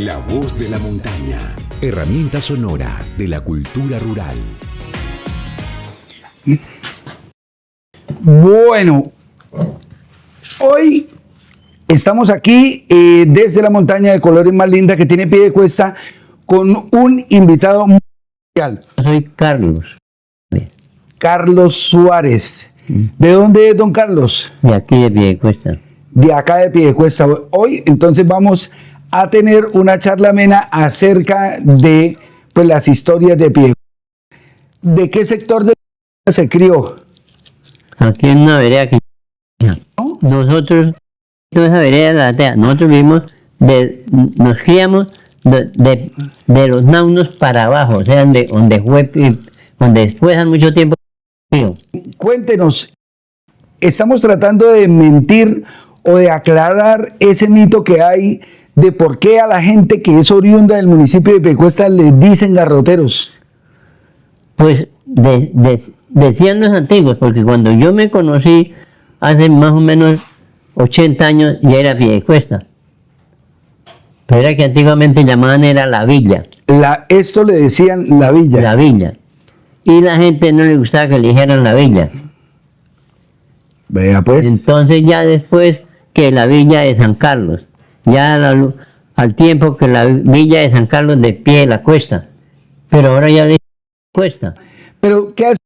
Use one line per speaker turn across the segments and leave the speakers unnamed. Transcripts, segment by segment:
La voz de la montaña. Herramienta sonora de la cultura rural.
Bueno, hoy estamos aquí desde la montaña de colores más linda que tiene Piedecuesta con un invitado muy especial.
Soy Carlos.
Carlos Suárez. ¿De dónde es don Carlos?
De aquí de Piedecuesta.
De acá de Piedecuesta. Hoy entonces vamos a tener una charla amena acerca de pues, las historias de Piedecuesta. ¿De qué sector de Piedecuesta se crió?
Aquí en una vereda que...
¿No?
Nosotros, toda esa vereda de la tea, nosotros vivimos, nos criamos de los naunos para abajo, o sea, donde después de mucho tiempo...
Cuéntenos, estamos tratando de mentir o de aclarar ese mito que hay de por qué a la gente que es oriunda del municipio de Piedecuesta les dicen garroteros.
Pues decían los antiguos, porque cuando yo me conocí hace más o menos 80 años ya era Piedecuesta. Pero era que antiguamente llamaban era la villa.
Esto le decían la villa.
La villa. Y la gente no le gustaba que le dijeran la villa.
Vea pues.
Entonces ya después que la villa de San Carlos, ya al tiempo que la villa de San Carlos de pie de la cuesta. Pero ahora ya le cuesta.
Pero, ¿qué hace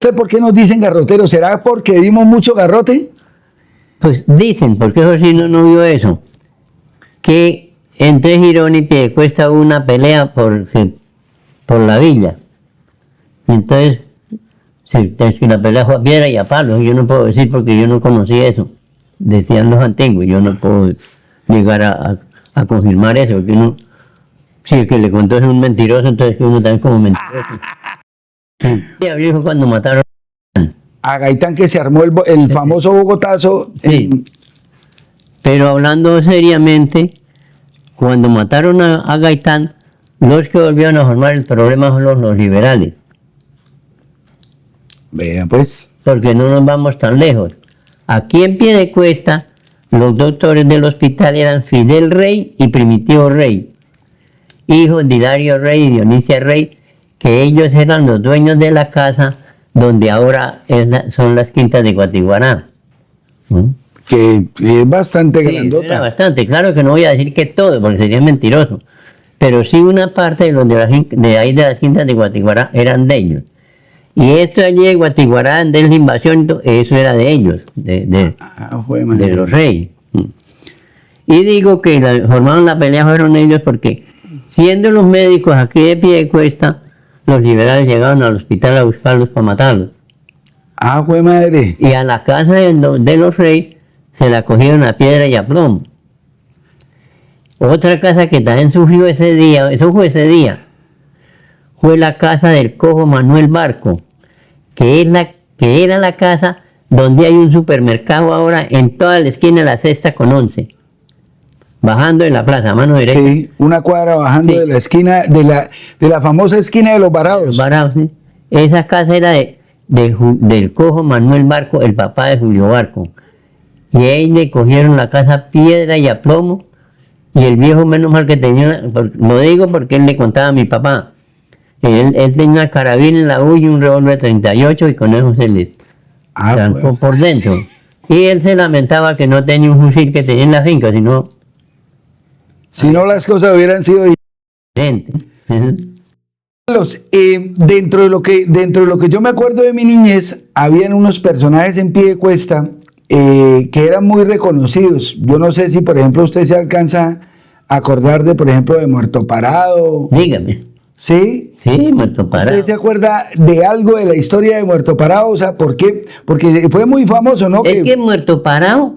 usted? ¿Por qué nos dicen garroteros? ¿Será porque dimos mucho garrote?
Pues dicen, porque eso sí no vio eso, que entre Girón y Piedecuesta hubo una pelea por la villa. Y entonces, si la pelea fue a piedra y a palo, yo no puedo decir porque yo no conocí eso. Decían los antiguos, yo no puedo llegar a confirmar eso, porque uno, si el que le contó es un mentiroso, entonces uno también como mentiroso. Sí, abril fue cuando mataron
a Gaitán, que se armó el famoso Bogotazo.
Sí. Pero hablando seriamente, cuando mataron a Gaitán, los que volvieron a formar el problema son los liberales.
Vean pues.
Porque no nos vamos tan lejos. Aquí en Piedecuesta, los doctores del hospital eran Fidel Rey y Primitivo Rey, hijos de Hilario Rey y Dionisia Rey, que ellos eran los dueños de la casa donde ahora son las quintas de Guatiguará.
Que es bastante
Sí,
grandota.
era bastante, claro que no voy a decir que todo, porque sería mentiroso, pero sí una parte de los de ahí de las quintas de Guatiguará eran de ellos. Y esto de allí de Guatiguará, de la invasión, eso era de ellos, de los reyes. Y digo que formaron la pelea fueron ellos porque, siendo los médicos aquí de Piedecuesta, los liberales llegaron al hospital a buscarlos para matarlos.
Ah, fue madre.
Y a la casa de los reyes se la cogieron a piedra y a plomo. Otra casa que también sufrió ese día, fue la casa del cojo Manuel Barco, que era la casa donde hay un supermercado ahora en toda la esquina de la Sexta con 11. Bajando en la plaza, a mano derecha.
Sí, una cuadra bajando
Sí.
de la esquina, de la famosa esquina de los Varados.
Varados, ¿sí? Esa casa era del cojo Manuel Barco, el papá de Julio Barco. Y ahí le cogieron la casa piedra y a plomo. Y el viejo, menos mal que tenía, lo digo porque él le contaba a mi papá. Él tenía una carabina en la U y un revólver 38 y con eso se le trancó
pues.
por dentro. Y él se lamentaba que no tenía un fusil que tenía en la finca, sino...
Si no, las cosas hubieran sido
diferentes.
Carlos, dentro de lo que yo me acuerdo de mi niñez, habían unos personajes en Piedecuesta que eran muy reconocidos. Yo no sé si, por ejemplo, usted se alcanza a acordar de, por ejemplo, de Muerto Parado.
Dígame.
¿Sí?
Sí, Muerto Parado.
¿Usted se acuerda de algo de la historia de Muerto Parado? O sea, ¿por qué? Porque fue muy famoso, ¿no?
Es que Muerto Parado,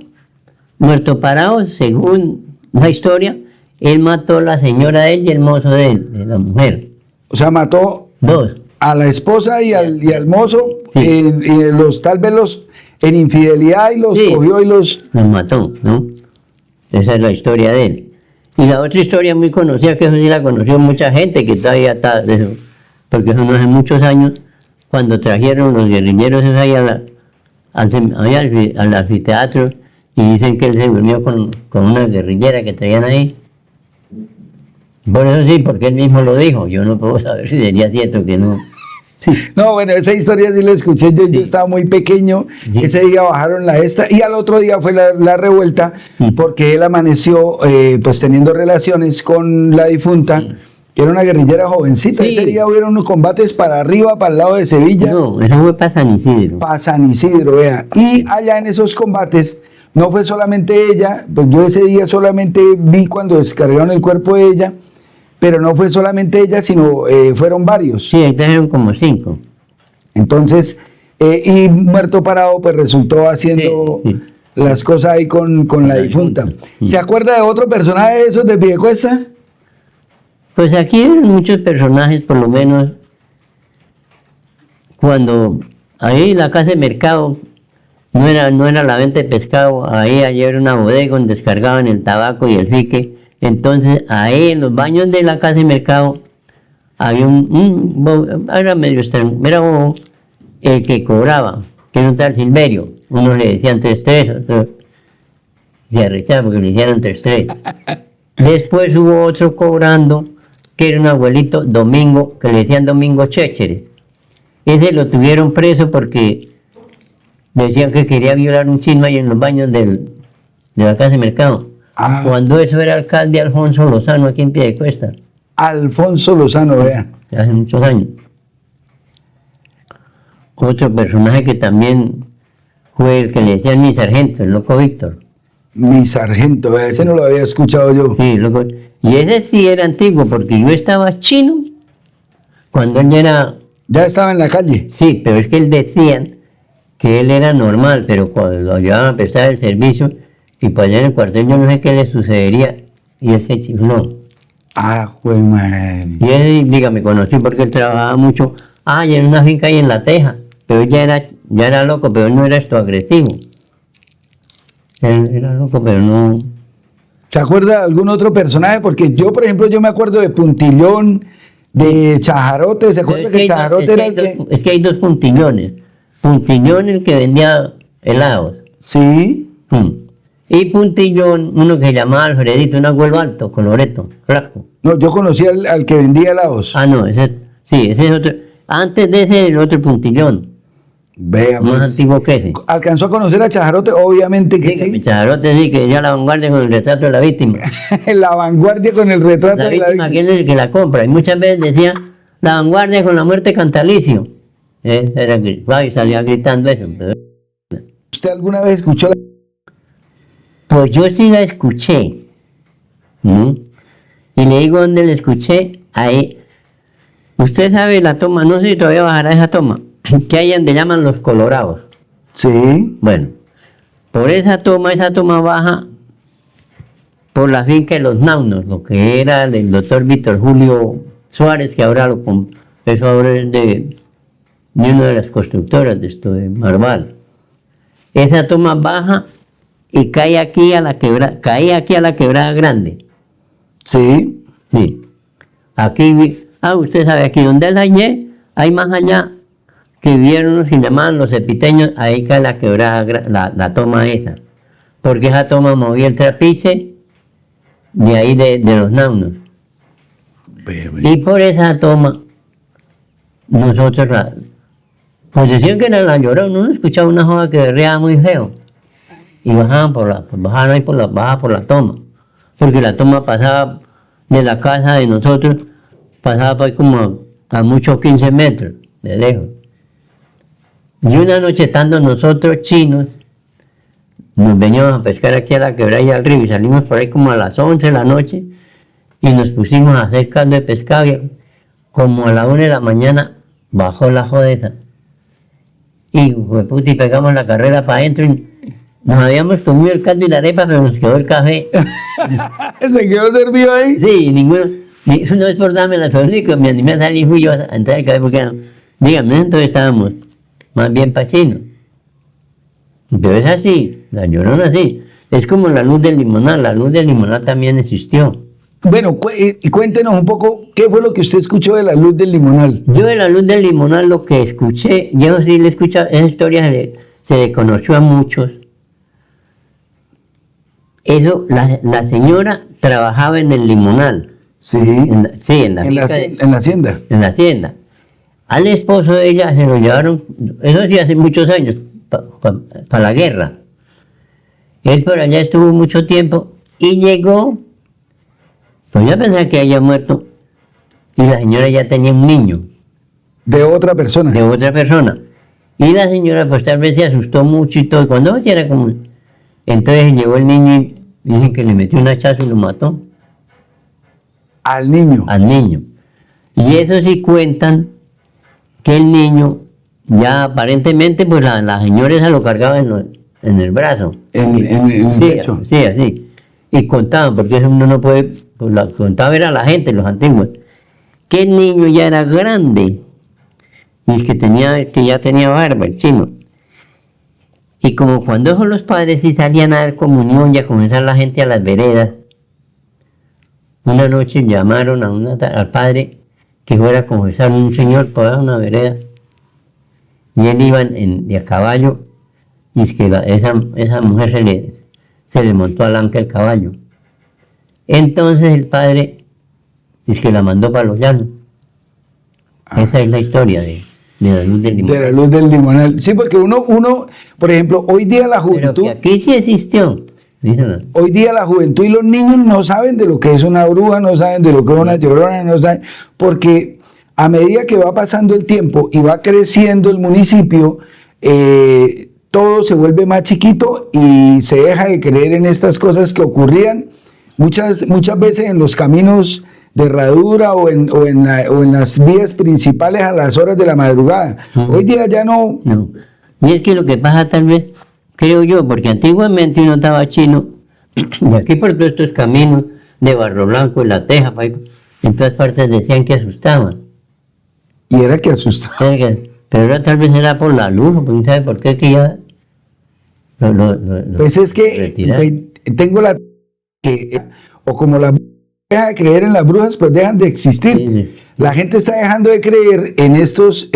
según la historia, él mató a la señora de él y el mozo de él, de la mujer.
O sea, mató
Dos.
a la esposa y al mozo,
Sí.
tal vez los en infidelidad y los
Sí.
cogió y los...
Los mató, ¿no? Esa es la historia de él. Y la otra historia muy conocida, que eso sí la conoció mucha gente, que todavía está, porque eso no hace muchos años, cuando trajeron los guerrilleros esos ahí al anfiteatro, y dicen que él se reunió con una guerrillera que traían ahí, Por eso sí, porque él mismo lo dijo. Yo no puedo saber si sería cierto que no. Sí.
No, bueno, esa historia sí la escuché, yo
Sí.
estaba muy pequeño,
Sí.
ese día bajaron la esta y al otro día fue la revuelta
Sí.
porque él amaneció pues teniendo relaciones con la difunta, que era una guerrillera jovencita.
Sí.
Ese día hubieron unos combates para arriba, para el lado de Sevilla,
No, eso fue para San Isidro.
para San Isidro, vea. Y allá en esos combates no fue solamente ella, pues yo ese día solamente vi cuando descargaron el cuerpo de ella, pero no fue solamente ella, sino fueron varios.
Sí, entonces eran como 5.
Entonces, y muerto parado, pues resultó haciendo
Sí, sí.
las cosas ahí con la
la
difunta.
difunta, sí.
¿Se acuerda de otro personaje de esos de Piedecuesta?
Pues aquí hay muchos personajes, por lo menos, cuando ahí en la casa de mercado no era la venta de pescado, ahí era una bodega donde descargaban el tabaco y el fique. Entonces ahí en los baños de la casa de mercado había era medio extraño, era el que cobraba, que era un tal Silverio. Uno le decían 3-3, otro se arrechaba porque le hicieron 3-3. Después hubo otro cobrando, que era un abuelito Domingo, que le decían Domingo Chéchere. Ese lo tuvieron preso porque decían que quería violar un chino ahí en los baños de la casa de mercado.
Ah.
Cuando eso era alcalde Alfonso Lozano aquí en Piedecuesta,
Alfonso Lozano, vea.
hace muchos años. Otro personaje que también fue el que le decían mi sargento, el loco Víctor.
Mi sargento, vea, ese no lo había escuchado yo.
Sí, loco. Y ese sí era antiguo porque yo estaba chino cuando él era.
Ya estaba en la calle.
Sí, pero es que él decían que él era normal, pero cuando lo llevaban a prestar el servicio y para allá en el cuartel yo no sé qué le sucedería y él se chifló.
Ah, pues madre.
Y él, dígame, conocí porque él trabajaba mucho, y en una finca ahí en La Teja, pero él ya era loco, pero él no era esto agresivo. Él era loco, pero no.
¿Se acuerda de algún otro personaje? Porque yo, por ejemplo, yo me acuerdo de Puntillón, de Chajarote. ¿Se acuerda que Chajarote era el que...?
Es que hay dos puntillones. Puntillón el que vendía helados.
Sí.
Y Puntillón, uno que se llamaba Alfredito, un abuelo alto, coloreto, flaco.
No, yo conocí al que vendía helados.
No, ese es otro. Antes de ese, el otro Puntillón,
Vea,
más
pues.
antiguo que ese.
¿Alcanzó a conocer a Chajarote? Obviamente que
Sí,
sí.
Chajarote sí, que ya la vanguardia con el retrato de la víctima.
La vanguardia con el retrato
La
de la
víctima, ¿quién es el que la compra? Y muchas veces decía, la vanguardia con la muerte Cantalicio. Y salía gritando eso. Pero
¿Usted alguna vez escuchó la...
pues yo sí la escuché. Y le digo dónde la escuché. Ahí. Usted sabe la toma, no sé si todavía bajará esa toma, que hay donde llaman los Colorados.
Sí.
Bueno, por esa toma baja por la finca de los Naunos, lo que era del doctor Víctor Julio Suárez, que ahora eso ahora es de una de las constructoras de esto, de Marval. Esa toma baja y cae aquí a la quebrada grande.
Sí.
Sí. Aquí, usted sabe, aquí donde la hallé, hay más allá que vieron los que llamaban los epiteños, ahí cae la quebrada, la toma esa. Porque esa toma movía el trapiche de ahí de los Naunos. Y por esa toma, nosotros, pues decían que era la Llorona, uno escuchaba una joda que berreaba muy feo. Y bajaban ahí por la toma. Porque la toma pasaba de la casa de nosotros, pasaba por ahí como a muchos 15 metros de lejos. Y una noche estando nosotros chinos, nos veníamos a pescar aquí a la quebrada y al río y salimos por ahí como a las 11 de la noche y nos pusimos a hacer caldo de pescado y como a la 1 de la mañana bajó la jodeza. Y pegamos la carrera para adentro y nos habíamos comido el caldo y la arepa, pero nos quedó el café.
¿Se quedó servido ahí?
Sí, ninguno. Eso no es por darme la suerte, me animé a salir y fui yo a entrar al café porque dígame, entonces estábamos más bien pachinos. Pero es así, la Llorona sí. Es como la luz del limonal también existió.
Bueno, cuéntenos un poco, ¿qué fue lo que usted escuchó de la luz del limonal?
Yo de la luz del limonal lo que escuché, yo sí le escuché, esa historia se le conoció a muchos. Eso, la señora trabajaba en el limonal.
Sí,
Sí, en la
en la,
finca de-
en la hacienda.
en la hacienda. Al esposo de ella se lo llevaron, eso sí hace muchos años, para la guerra. Él por allá estuvo mucho tiempo y llegó, pues yo pensaba que había muerto, y la señora ya tenía un niño
De otra persona.
de otra persona. Y la señora pues tal vez se asustó mucho y todo, y cuando era como... Entonces llegó el niño y dicen que le metió un hachazo y lo mató
Al niño.
al niño. Y eso sí cuentan que el niño ya aparentemente pues la señora esa lo cargaba en el brazo.
En el
Sí,
pecho.
sí, así. Y contaban, porque eso uno no puede, pues contaba era la gente, los antiguos, que el niño ya era grande y que ya tenía barba, el chino. Y como cuando esos los padres sí salían a dar comunión y a comenzar la gente a las veredas, una noche llamaron al padre que fuera a confesar un señor por una vereda. Y él iba de a caballo y es que esa mujer se le montó al anca el caballo. Entonces el padre es que la mandó para los llanos. Esa es la historia de la luz del limón.
De la luz del limonal. Sí, porque uno, por ejemplo, hoy día la
Pero
juventud,
que aquí sí existió. Dicen,
hoy día la juventud y los niños no saben de lo que es una bruja, no saben de lo que es una llorona, no saben, porque a medida que va pasando el tiempo y va creciendo el municipio, todo se vuelve más chiquito y se deja de creer en estas cosas que ocurrían muchas veces en los caminos de herradura o en las vías principales a las horas de la madrugada. Hoy día ya no.
no. Y es que lo que pasa tal vez, creo yo, porque antiguamente uno estaba chino, y aquí por todos estos caminos de Barro Blanco y La Teja, en todas partes decían que asustaban.
Y era que asustaba.
Pero ahora tal vez era por la luz, porque no sabe por qué que ya
Pues es que
retiraron.
tengo la que o como la deja de creer en las brujas, pues dejan de existir.
Sí.
La gente está dejando de creer en estos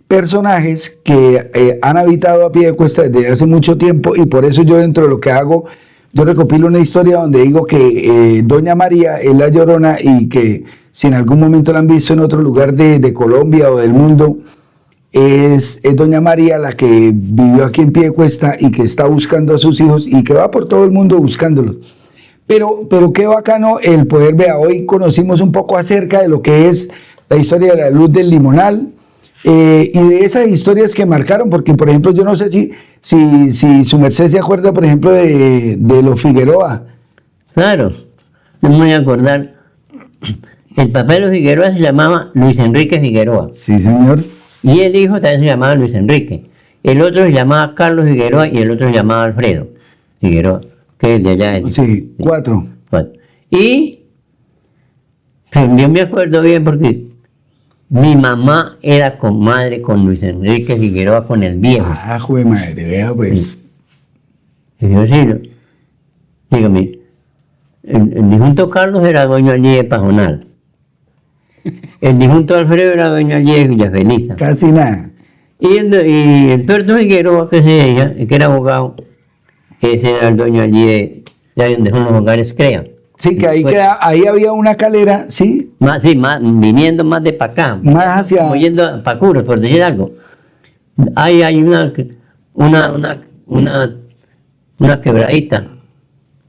personajes que han habitado a pie de cuesta desde hace mucho tiempo, y por eso yo dentro de lo que hago, yo recopilo una historia donde digo que Doña María es la Llorona, y que si en algún momento la han visto en otro lugar de Colombia o del mundo, es Doña María la que vivió aquí en Piedecuesta y que está buscando a sus hijos y que va por todo el mundo buscándolos. Pero qué bacano el poder ver. Hoy conocimos un poco acerca de lo que es la historia de la luz del limonal, y de esas historias que marcaron, porque por ejemplo yo no sé si su merced se acuerda por ejemplo de los Figueroa.
Claro, no me voy a acordar. El papá de los Figueroa se llamaba Luis Enrique Figueroa.
Sí, señor.
Y el hijo también se llamaba Luis Enrique. El otro se llamaba Carlos Figueroa y el otro se llamaba Alfredo Figueroa, que es de allá.
Sí, 4.
Y pues, yo me acuerdo bien porque mi mamá era comadre con Luis Enrique Figueroa, con el viejo.
Ah, jue madre, vea pues.
Y yo sí, dígame, el difunto Carlos era dueño allí de Pajonal. El difunto Alfredo era dueño allí de Villa Feliz.
Casi nada.
Y el Puerto Figueroa, que era abogado, ese era el dueño allí de donde son los hogares Crea.
Sí, que ahí,
Pues,
ahí había una calera, sí,
más viniendo más de para acá,
más hacia.
como yendo a Pacuros, por decir algo. Ahí hay una quebradita,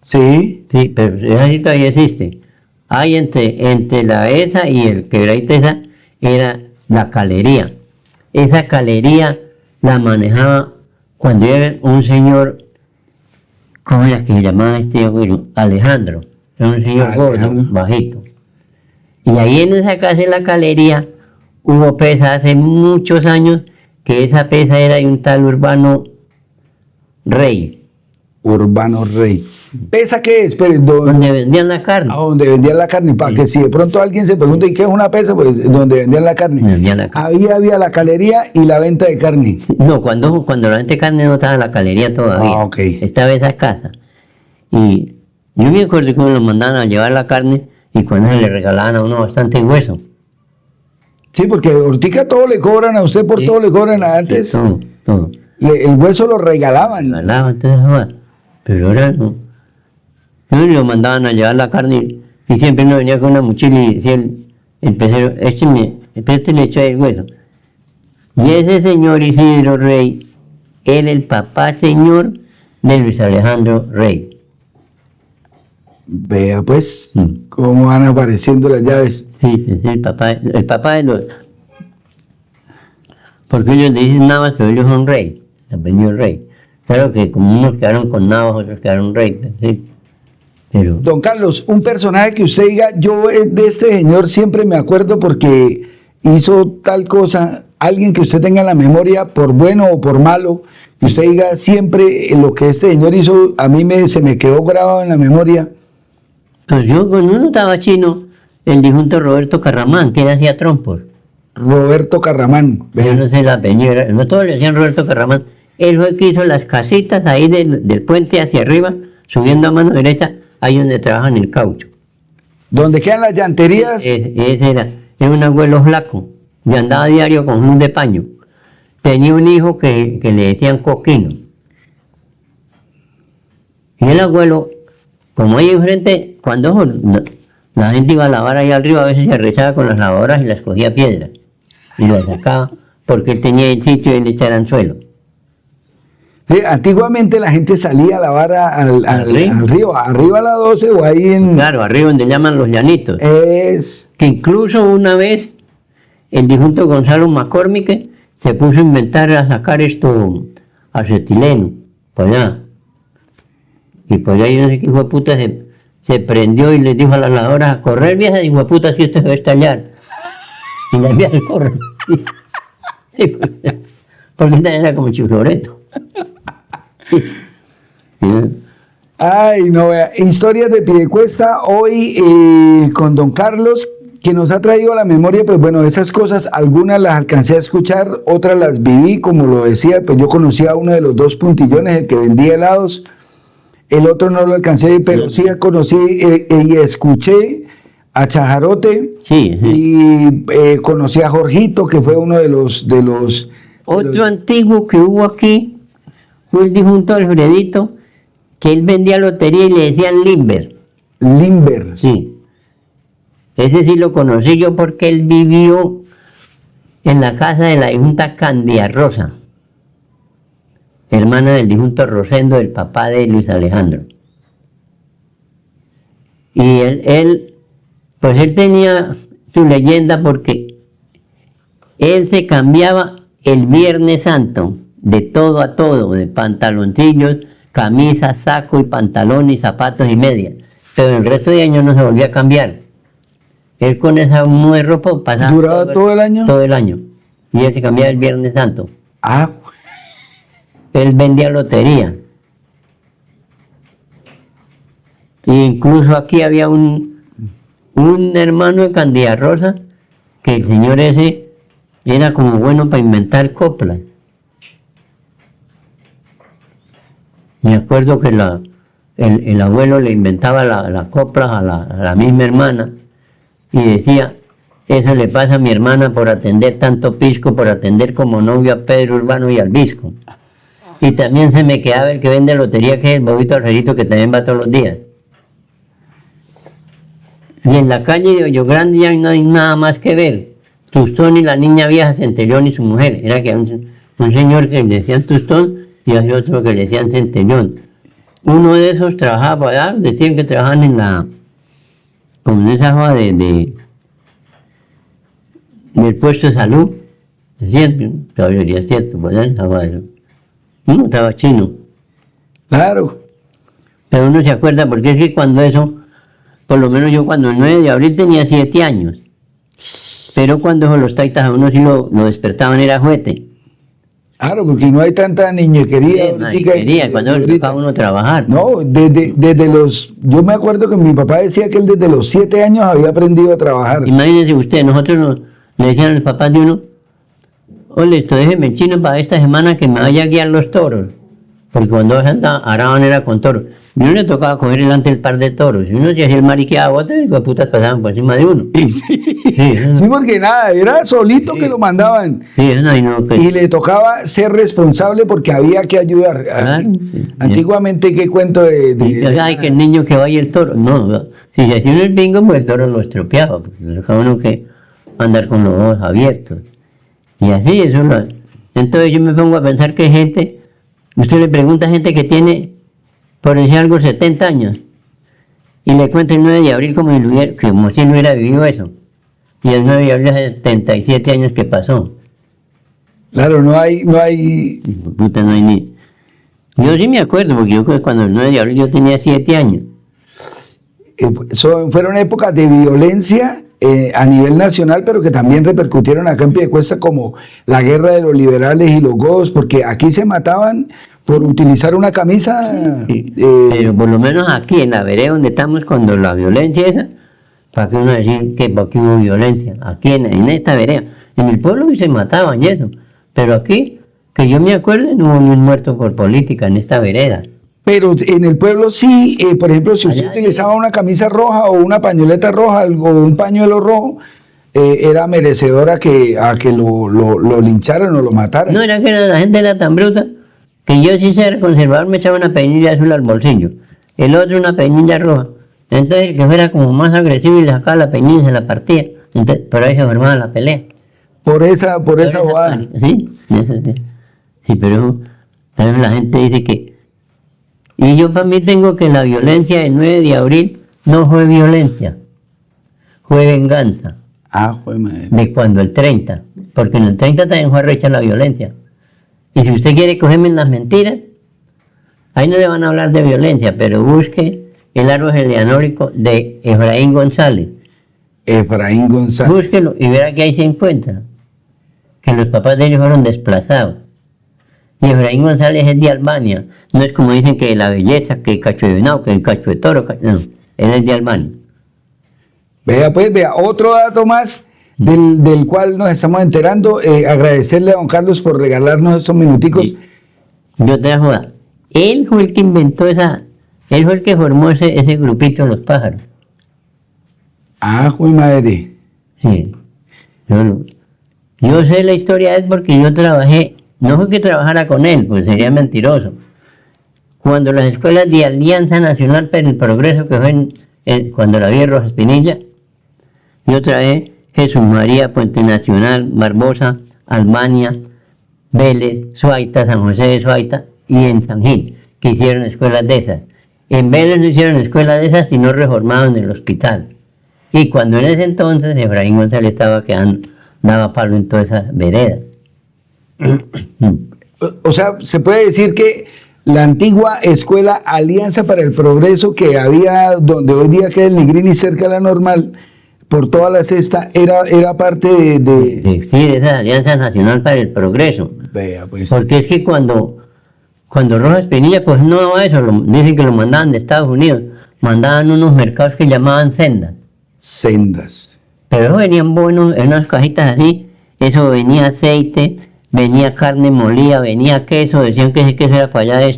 Sí,
sí, pero esa sí todavía existe. Hay entre la esa y el quebradita esa, era la calería. Esa calería la manejaba cuando era un señor, ¿cómo era que se llamaba este abuelo? Alejandro. Era un señor gordo,
Alejandro.
bajito. Y ahí en esa casa, en la calería, hubo pesa hace muchos años, que esa pesa era de un tal Urbano Rey,
Urbano Rey. ¿Pesa qué es? Pero,
donde vendían la carne.
a donde vendían la carne, para que si de pronto alguien se pregunta ¿y qué es una pesa? Pues donde vendían la carne.
Vendían la carne.
Ahí había la calería y la venta de carne.
No, cuando la gente carne no estaba en la calería todavía.
Ah, ok.
Estaba esa casa. Y yo me acuerdo que uno lo mandaban a llevar la carne y cuando le regalaban a uno bastante hueso.
Sí, porque ahorita todo le cobran a usted, por
Sí.
todo le cobran antes.
Todo.
El hueso lo regalaban.
Regalaban, entonces, pero ahora no. No, y lo mandaban a llevar la carne Y siempre uno venía con una mochila y decía el pecero, préstele echa el hueso. Y ese señor Isidro Rey era el papá señor de Luis Alejandro Rey.
Vea pues cómo van apareciendo las llaves.
Sí, es el papá de los... Porque ellos dicen Navas, pero ellos son Rey, el apellido Rey. Claro que como unos quedaron con Navas, otros quedaron Rey, ¿sí? Pero...
Don Carlos, un personaje que usted diga, yo de este señor siempre me acuerdo porque hizo tal cosa, alguien que usted tenga en la memoria, por bueno o por malo, que usted diga siempre lo que este señor hizo, a mí se me quedó grabado en la memoria.
Pues yo, cuando uno estaba chino, el difunto Roberto Carramán, que él hacía trompos.
Roberto Carramán.
Yo no sé el apellido, no todos le decían Roberto Carramán. Él fue el que hizo las casitas ahí del puente hacia arriba, subiendo a mano derecha, ahí donde trabajan el caucho.
¿Dónde quedan las llanterías?
Ese era un abuelo flaco, y andaba a diario con un de paño. Tenía un hijo que le decían Coquino. Y el abuelo, como ahí enfrente, cuando la gente iba a lavar ahí arriba, a veces se rezaba con las lavadoras y las cogía piedras. Y las sacaba, porque él tenía el sitio y le echaran suelo.
Sí, antiguamente la gente salía a lavar al río, arriba a la 12 o ahí en...
Claro, arriba donde llaman los llanitos. Que incluso una vez el difunto Gonzalo McCormick se puso a inventar, a sacar esto acetileno, por allá. Y por ahí no sé qué hijo de puta se prendió y le dijo a las lavadoras, a correr vieja, hijo de puta, si usted se va a estallar. Y las viejas corren. Porque esta era como Chifloreto.
Ay, no, vea, historias de Piedecuesta hoy con don Carlos, que nos ha traído a la memoria, pues bueno, esas cosas, algunas las alcancé a escuchar, otras las viví, como lo decía, pues yo conocía a uno de los dos puntillones, el que vendía helados, el otro no lo alcancé, pero sí conocí y escuché a Chajarote,
sí.
Y conocí a Jorgito, que fue uno de los
Otro antiguo que hubo aquí fue el difunto Alfredito, que él vendía lotería y le decían Limber.
Limber.
Sí. Ese sí lo conocí yo porque él vivió en la casa de la difunta Candia Rosa, hermana del difunto Rosendo, el papá de Luis Alejandro. Y él tenía su leyenda porque él se cambiaba el Viernes Santo de todo a todo, de pantaloncillos, camisa, saco y pantalón y zapatos y medias. Pero el resto de años no se volvía a cambiar. Él con esa muda de ropa pasaba...
¿Duraba todo el año?
Todo el año. Y él se cambiaba el Viernes Santo.
Ah.
Él vendía lotería. E incluso aquí había un hermano de Candida Rosa, que el señor ese era como bueno para inventar coplas. Me acuerdo que el abuelo le inventaba las coplas a la misma hermana y decía, eso le pasa a mi hermana por atender tanto pisco, por atender como novio a Pedro Urbano y al Visco. Y también se me quedaba el que vende lotería, que es el Bobito Alfredito, que también va todos los días. Y en la calle de Hoyo Grande ya no hay nada más que ver. Tustón y la niña vieja Centellón y su mujer. Era que un señor que le decían Tustón y había otro que le decían Centellón. Uno de esos trabajaba allá, decían que trabajaban como en esa hoja del puesto de salud. Decían, todavía sería cierto, pues uno estaba chino.
Claro.
Pero uno se acuerda, porque es que cuando eso, por lo menos yo cuando el 9 de abril tenía 7 años. Pero cuando los taitas a uno sí lo despertaban era juguete.
Claro, porque no hay tanta niñequería.
Cuando le tocaba a uno trabajar.
No, desde los... Yo me acuerdo que mi papá decía que él desde los 7 años había aprendido a trabajar.
Imagínense usted, nosotros le decían a los papás de uno, oye, esto déjeme el chino para esta semana que me vaya a guiar los toros. Porque cuando araban era con toros. Y uno le tocaba coger delante el par de toros. Y uno se hacía el mariqueado, otros y los putas pasaban por encima de uno.
Y sí,
eso
sí,
no.
porque nada, era solito que lo mandaban.
Sí, eso no, y no, pues,
Y le tocaba ser responsable porque había que ayudar.
Claro, sí.
Antiguamente, ¿qué cuento
y, o sea, hay que el niño que vaya el toro. No, si se hacía el bingo, pues el toro lo estropeaba. Porque le dejaba uno que andar con los ojos abiertos. Y así, eso lo. Entonces yo me pongo a pensar que hay gente, usted le pregunta a gente que tiene, por decir algo, 70 años, y le cuenta el 9 de abril como si él hubiera vivido eso. Y el 9 de abril hace 77 años que pasó.
Claro, no hay.
Puta, no hay ni. Yo sí me acuerdo, porque yo cuando el 9 de abril yo tenía 7 años.
Fueron épocas de violencia a nivel nacional, pero que también repercutieron acá en Piedecuesta, como la guerra de los liberales y los godos, porque aquí se mataban por utilizar una camisa.
Sí. Pero por lo menos aquí, en la vereda donde estamos, cuando la violencia esa, ¿para qué uno decir que aquí hubo violencia? Aquí en esta vereda. En el pueblo se mataban y eso, pero aquí, que yo me acuerdo, no hubo ni un muerto por política en esta vereda.
Pero en el pueblo sí, por ejemplo, si usted
Allá
utilizaba una camisa roja o una pañoleta roja o un pañuelo rojo, era merecedora a que lo lincharan o lo mataran.
No, era que la gente era tan bruta que yo, si ser conservador, me echaba una peinilla azul al bolsillo, el otro una peinilla roja. Entonces el que fuera como más agresivo y le sacaba la peinilla y se la partía. Entonces, por ahí se formaba la pelea.
Por esa bobada.
Sí, sí, pero ¿sabes? La gente dice que... Y yo para mí tengo que la violencia del 9 de abril no fue violencia, fue venganza.
Ah, joder, madre.
De cuando el 30, porque en el 30 también fue recha la violencia. Y si usted quiere cogerme en las mentiras, ahí no le van a hablar de violencia, pero busque el árbol genealógico de Efraín González.
Efraín González.
Búsquelo y verá que ahí se encuentra que los papás de ellos fueron desplazados. Y Efraín González es de Albania. No es como dicen que de la belleza, que cacho de venado, que el cacho de toro. No, él es de Albania.
Vea, pues, otro dato más del cual nos estamos enterando. Agradecerle a don Carlos por regalarnos estos minuticos.
Sí. Yo te voy a joder. Él fue el que inventó él fue el que formó ese grupito de los pájaros.
Ah, joder, madre.
Sí. Yo sé la historia de él porque yo trabajé, no fue que trabajara con él, pues sería mentiroso. Cuando las escuelas de Alianza Nacional para el Progreso, que fue cuando la vi Rojas Pinilla, yo trabajé Jesús María, Puente Nacional, Barbosa, Albania, Vélez, Suaita, San José de Suaita y en San Gil, que hicieron escuelas de esas. En Vélez no hicieron escuelas de esas, sino reformaron el hospital. Y cuando en ese entonces Efraín González estaba daba palo en toda esa vereda.
O sea, se puede decir que la antigua escuela Alianza para el Progreso, que había donde hoy día queda el Nigrini cerca de la Normal, por toda la cesta, era parte de...
Sí, de esa Alianza Nacional para el Progreso.
Vea, pues.
Porque es que cuando Rojas Pinilla, pues no daba eso, dicen que lo mandaban de Estados Unidos, mandaban unos mercados que llamaban sendas.
Sendas.
Pero eso venían buenos, en unas cajitas así, eso venía aceite, venía carne molida, venía queso, decían que ese queso era para allá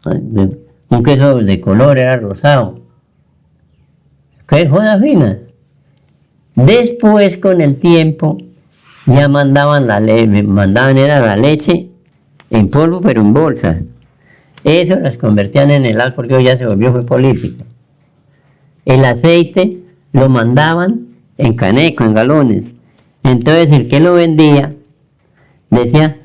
un queso de color, era rosado. ¿Qué jodas finas? Después, con el tiempo, ya mandaban la leche en polvo, pero en bolsas. Eso las convertían en helado porque hoy ya se volvió fue político. El aceite lo mandaban en caneco, en galones. Entonces el que lo vendía decía,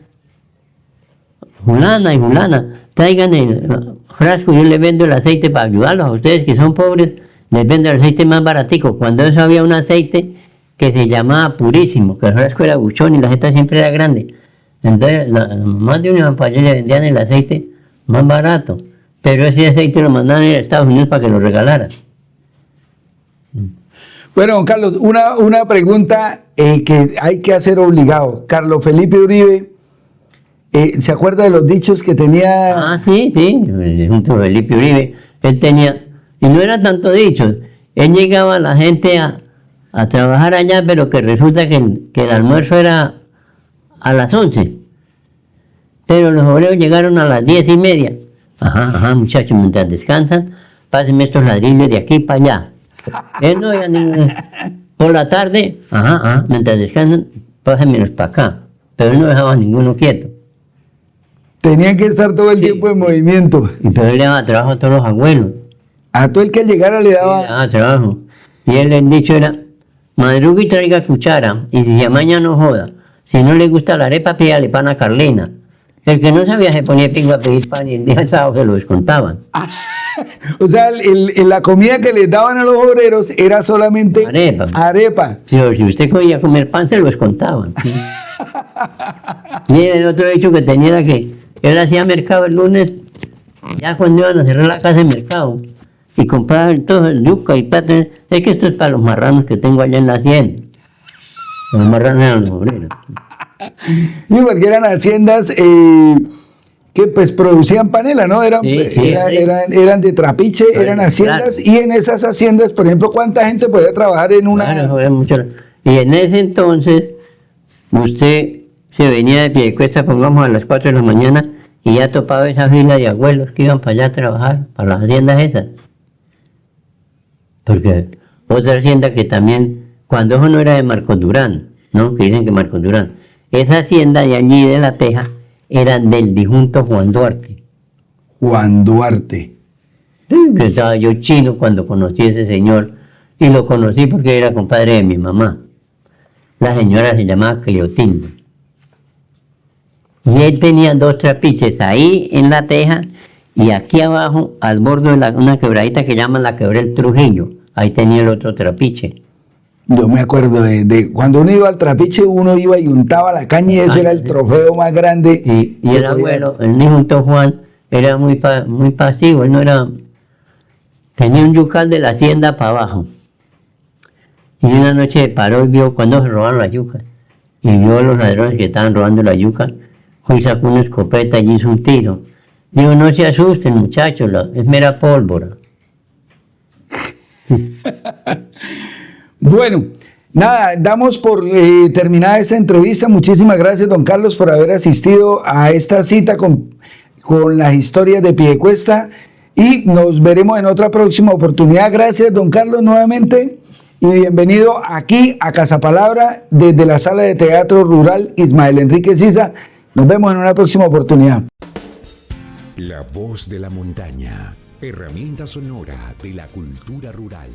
fulana y fulana, traigan el frasco, yo les vendo el aceite para ayudarlos a ustedes que son pobres, les vendo el aceite más baratico. Cuando eso había un aceite que se llamaba Purísimo, que el frasco era buchón y la jeta siempre era grande. Entonces más de una para allá le vendían el aceite más barato, pero ese aceite lo mandaban a Estados Unidos para que lo regalaran.
Bueno, don Carlos, una pregunta que hay que hacer obligado. Carlos Felipe Uribe, ¿se acuerda de los dichos que tenía?
Ah, sí, junto a Felipe Uribe, él tenía, y no era tanto dichos, él llegaba a la gente a trabajar allá, pero que resulta que el almuerzo era a las 11, pero los obreros llegaron a las 10:30 Ajá, muchachos, mientras descansan, pásenme estos ladrillos de aquí para allá. Él no iba por la tarde, mientras descansan, pásenmelos para acá. Pero él no dejaba ninguno quieto.
Tenían que estar todo el tiempo en movimiento.
Y pero él le daba trabajo a todos los abuelos.
A todo el que llegara le
Le
daba...
daba trabajo. Y él, el dicho era, madrugue y traiga cuchara, y si se amaña no joda. Si no le gusta la arepa, pídale pan a Carlina. El que no sabía se ponía pingo a pedir pan y el día sábado se lo descontaban.
O sea, la comida que les daban a los obreros era solamente
Arepa.
arepa.
Si usted quería comer pan, se lo descontaban. Y el otro hecho que tenía era que él hacía mercado el lunes, ya cuando iban a cerrar la casa de mercado, y compraban todo el yuca y plata. Es que esto es para los marranos que tengo allá en la hacienda. Los marranos eran los obreros.
Y porque eran haciendas que pues producían panela, ¿no? Eran,
Sí,
eran de trapiche, eran haciendas,
claro.
y en esas haciendas, por ejemplo, ¿cuánta gente podía trabajar en una?
Claro, joder, mucho. Y en ese entonces, usted se venía de Piedecuesta, pongamos a las 4 de la mañana, y ya topaba esa fila de abuelos que iban para allá a trabajar, para las haciendas esas. Porque otra hacienda que también, cuando eso no era de Marcos Durán, ¿no? Que dicen que Marcos Durán, esa hacienda de allí de La Teja era del difunto Juan Duarte.
Juan Duarte.
Yo estaba yo chino cuando conocí a ese señor, y lo conocí porque era compadre de mi mamá. La señora se llamaba Cleotilde. Y él tenía 2 trapiches ahí en La Teja, y aquí abajo, al borde de una quebradita que llaman la Quebrel Trujillo, ahí tenía el otro trapiche.
Yo me acuerdo de cuando uno iba al trapiche, uno iba y untaba la caña, y eso era el trofeo más grande.
Y el abuelo, el difunto Juan, era muy pasivo, él no era... Tenía un yucal de la hacienda para abajo. Y una noche paró y vio cuando se robaron la yuca. Y vio a los ladrones que estaban robando la yuca. Fue y sacó una escopeta y hizo un tiro. Digo, no se asusten, muchachos, es mera pólvora.
Bueno, nada, damos por terminada esta entrevista. Muchísimas gracias, don Carlos, por haber asistido a esta cita con las historias de Piedecuesta, y nos veremos en otra próxima oportunidad. Gracias, don Carlos, nuevamente, y bienvenido aquí a Casa Palabra desde la Sala de Teatro Rural Ismael Enrique Sisa. Nos vemos en una próxima oportunidad.
La voz de la montaña, herramienta sonora de la cultura rural.